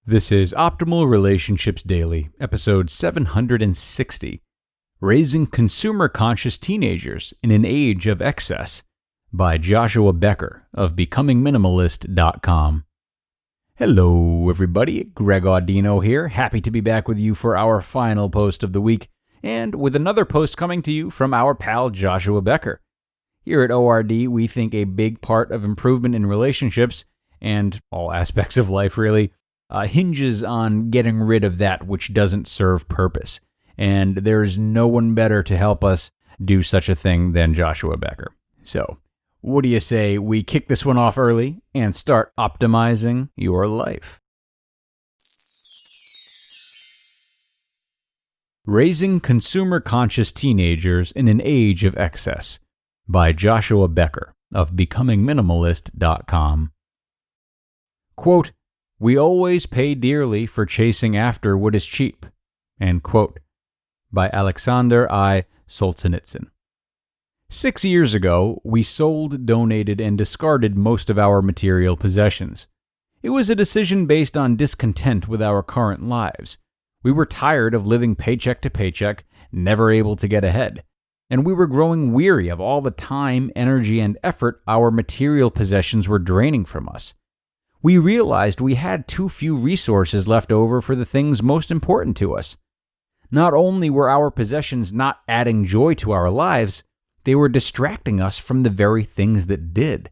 This is Optimal Relationships Daily, episode 760, Raising Consumer-Conscious Teenagers in an Age of Excess, by Joshua Becker of BecomingMinimalist.com. Hello, everybody. Greg Audino here. Happy to be back with you for our final post of the week, and with another post coming to you from our pal Joshua Becker. Here at ORD, we think a big part of improvement in relationships, and all aspects of life really, hinges on getting rid of that which doesn't serve purpose. And there is no one better to help us do such a thing than Joshua Becker. So, what do you say we kick this one off early and start optimizing your life? Raising Consumer-Conscious Teenagers in an Age of Excess, by Joshua Becker of BecomingMinimalist.com. Quote, "We always pay dearly for chasing after what is cheap," end quote, by Alexander I. Solzhenitsyn. 6 years ago, we sold, donated, and discarded most of our material possessions. It was a decision based on discontent with our current lives. We were tired of living paycheck to paycheck, never able to get ahead, and we were growing weary of all the time, energy, and effort our material possessions were draining from us. We realized we had too few resources left over for the things most important to us. Not only were our possessions not adding joy to our lives, they were distracting us from the very things that did.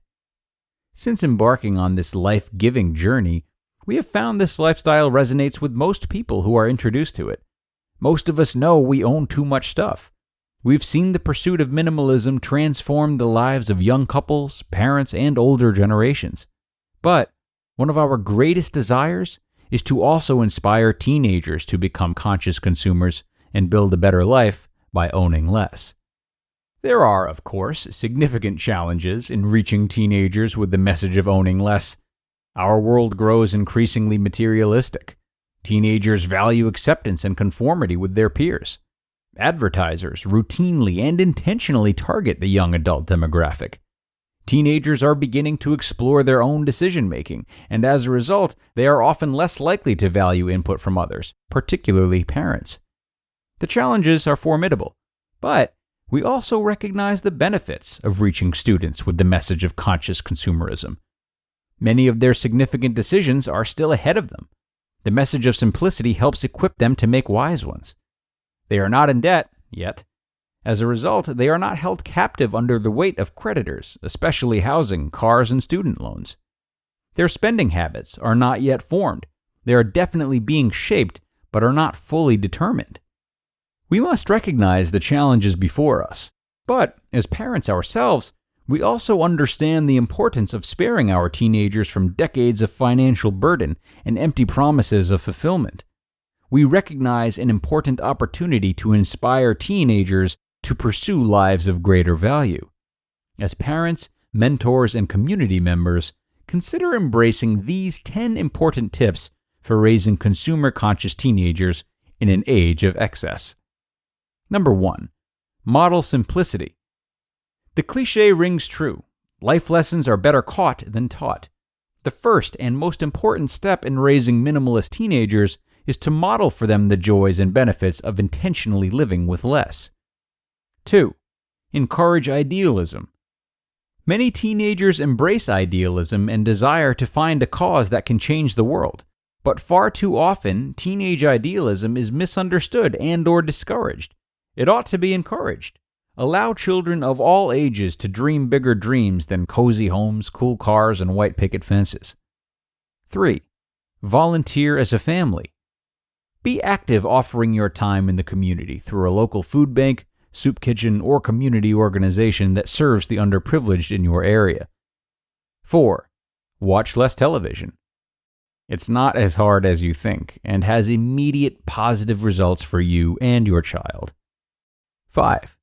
Since embarking on this life-giving journey, we have found this lifestyle resonates with most people who are introduced to it. Most of us know we own too much stuff. We've seen the pursuit of minimalism transform the lives of young couples, parents, and older generations. But one of our greatest desires is to also inspire teenagers to become conscious consumers and build a better life by owning less. There are, of course, significant challenges in reaching teenagers with the message of owning less. Our world grows increasingly materialistic. Teenagers value acceptance and conformity with their peers. Advertisers routinely and intentionally target the young adult demographic. Teenagers are beginning to explore their own decision-making, and as a result, they are often less likely to value input from others, particularly parents. The challenges are formidable, but we also recognize the benefits of reaching students with the message of conscious consumerism. Many of their significant decisions are still ahead of them. The message of simplicity helps equip them to make wise ones. They are not in debt yet. As a result, they are not held captive under the weight of creditors, especially housing, cars, and student loans. Their spending habits are not yet formed. They are definitely being shaped, but are not fully determined. We must recognize the challenges before us, but as parents ourselves, we also understand the importance of sparing our teenagers from decades of financial burden and empty promises of fulfillment. We recognize an important opportunity to inspire teenagers to pursue lives of greater value. As parents, mentors, and community members, consider embracing these 10 important tips for raising consumer-conscious teenagers in an age of excess. Number 1. Model simplicity. The cliché rings true. Life lessons are better caught than taught. The first and most important step in raising minimalist teenagers is to model for them the joys and benefits of intentionally living with less. 2. Encourage idealism. Many teenagers embrace idealism and desire to find a cause that can change the world, but far too often, teenage idealism is misunderstood and/or discouraged. It ought to be encouraged. Allow children of all ages to dream bigger dreams than cozy homes, cool cars, and white picket fences. 3. Volunteer as a family. Be active offering your time in the community through a local food bank, soup kitchen, or community organization that serves the underprivileged in your area. 4. Watch less television. It's not as hard as you think and has immediate positive results for you and your child. 5.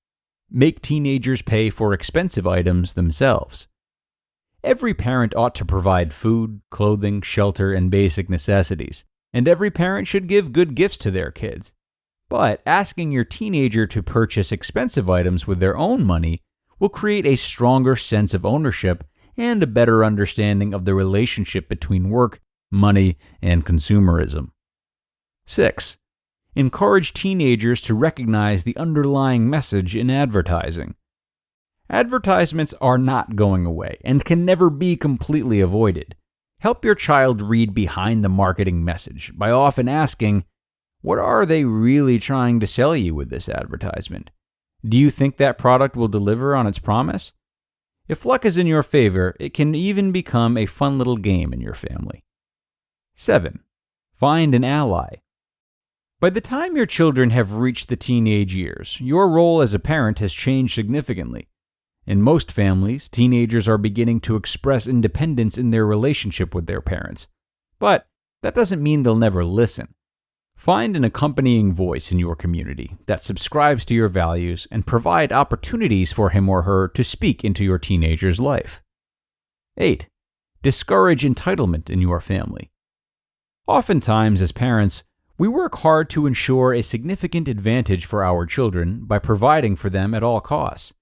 Make teenagers pay for expensive items themselves. Every parent ought to provide food, clothing, shelter, and basic necessities, and every parent should give good gifts to their kids. But asking your teenager to purchase expensive items with their own money will create a stronger sense of ownership and a better understanding of the relationship between work money, and consumerism. 6. Encourage teenagers to recognize the underlying message in advertising. Advertisements are not going away and can never be completely avoided. Help your child read behind the marketing message by often asking, what are they really trying to sell you with this advertisement? Do you think that product will deliver on its promise? If luck is in your favor, it can even become a fun little game in your family. 7. Find an ally. By the time your children have reached the teenage years, your role as a parent has changed significantly. In most families, teenagers are beginning to express independence in their relationship with their parents. But that doesn't mean they'll never listen. Find an accompanying voice in your community that subscribes to your values and provide opportunities for him or her to speak into your teenager's life. 8. Discourage entitlement in your family. Oftentimes, as parents, we work hard to ensure a significant advantage for our children by providing for them at all costs.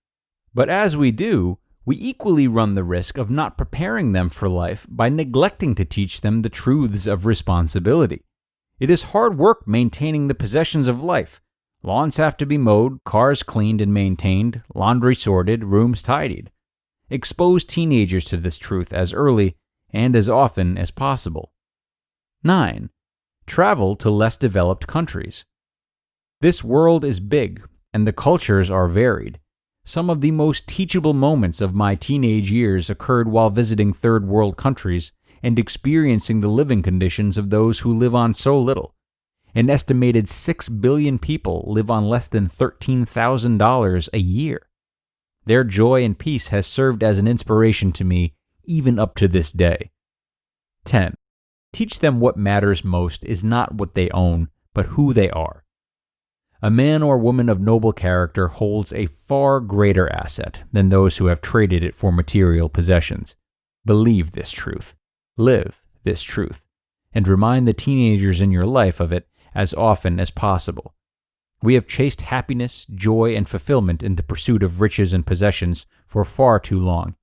But as we do, we equally run the risk of not preparing them for life by neglecting to teach them the truths of responsibility. It is hard work maintaining the possessions of life. Lawns have to be mowed, cars cleaned and maintained, laundry sorted, rooms tidied. Expose teenagers to this truth as early and as often as possible. 9. Travel to less developed countries. This world is big, and the cultures are varied. Some of the most teachable moments of my teenage years occurred while visiting third world countries and experiencing the living conditions of those who live on so little. An estimated 6 billion people live on less than $13,000 a year. Their joy and peace has served as an inspiration to me even up to this day. 10. Teach them what matters most is not what they own, but who they are. A man or woman of noble character holds a far greater asset than those who have traded it for material possessions. Believe this truth. Live this truth. And remind the teenagers in your life of it as often as possible. We have chased happiness, joy, and fulfillment in the pursuit of riches and possessions for far too long.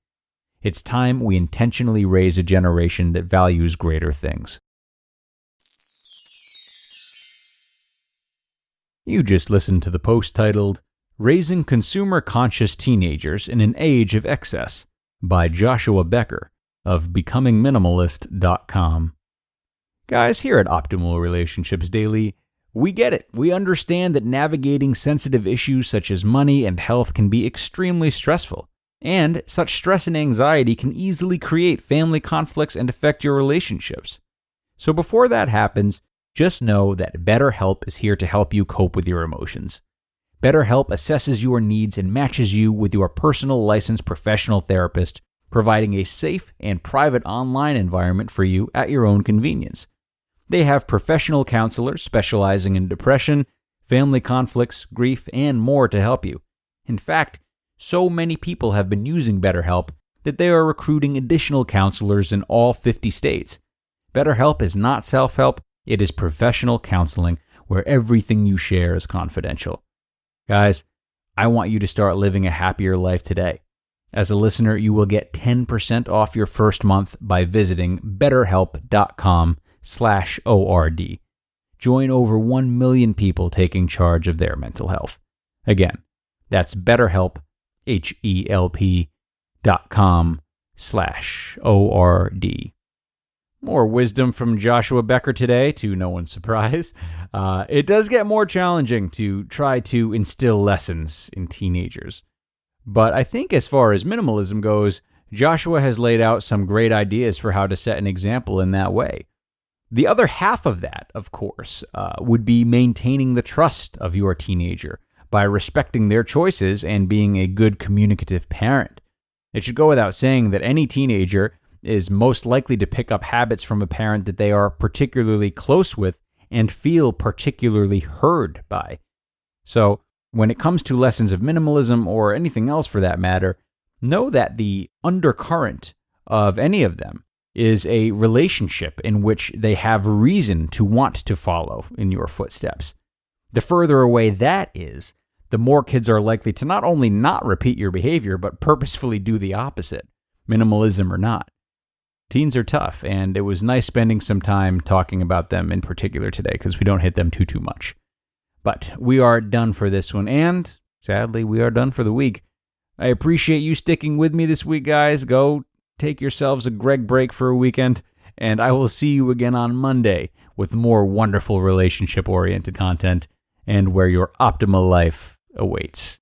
It's time we intentionally raise a generation that values greater things. You just listened to the post titled, Raising Consumer-Conscious Teenagers in an Age of Excess by Joshua Becker of BecomingMinimalist.com. Guys, here at Optimal Relationships Daily, we get it. We understand that navigating sensitive issues such as money and health can be extremely stressful, and such stress and anxiety can easily create family conflicts and affect your relationships. So before that happens, just know that BetterHelp is here to help you cope with your emotions. BetterHelp assesses your needs and matches you with your personal licensed professional therapist, providing a safe and private online environment for you at your own convenience. They have professional counselors specializing in depression, family conflicts, grief, and more to help you. In fact, so many people have been using BetterHelp that they are recruiting additional counselors in all 50 states. BetterHelp is not self-help. It is professional counseling where everything you share is confidential. Guys, I want you to start living a happier life today. As a listener, you will get 10% off your first month by visiting betterhelp.com/ORD. Join over 1 million people taking charge of their mental health. Again, that's BetterHelp, HELP.com/ORD. More wisdom from Joshua Becker today, to no one's surprise. It does get more challenging to try to instill lessons in teenagers. But I think as far as minimalism goes, Joshua has laid out some great ideas for how to set an example in that way. The other half of that, of course, would be maintaining the trust of your teenager by respecting their choices and being a good communicative parent. It should go without saying that any teenager is most likely to pick up habits from a parent that they are particularly close with and feel particularly heard by. So, when it comes to lessons of minimalism or anything else for that matter, know that the undercurrent of any of them is a relationship in which they have reason to want to follow in your footsteps. The further away that is, the more kids are likely to not only not repeat your behavior, but purposefully do the opposite, minimalism or not. Teens are tough, and it was nice spending some time talking about them in particular today because we don't hit them too much. But we are done for this one, and sadly, we are done for the week. I appreciate you sticking with me this week, guys. Go take yourselves a Greg break for a weekend, and I will see you again on Monday with more wonderful relationship-oriented content and where your optimal life awaits.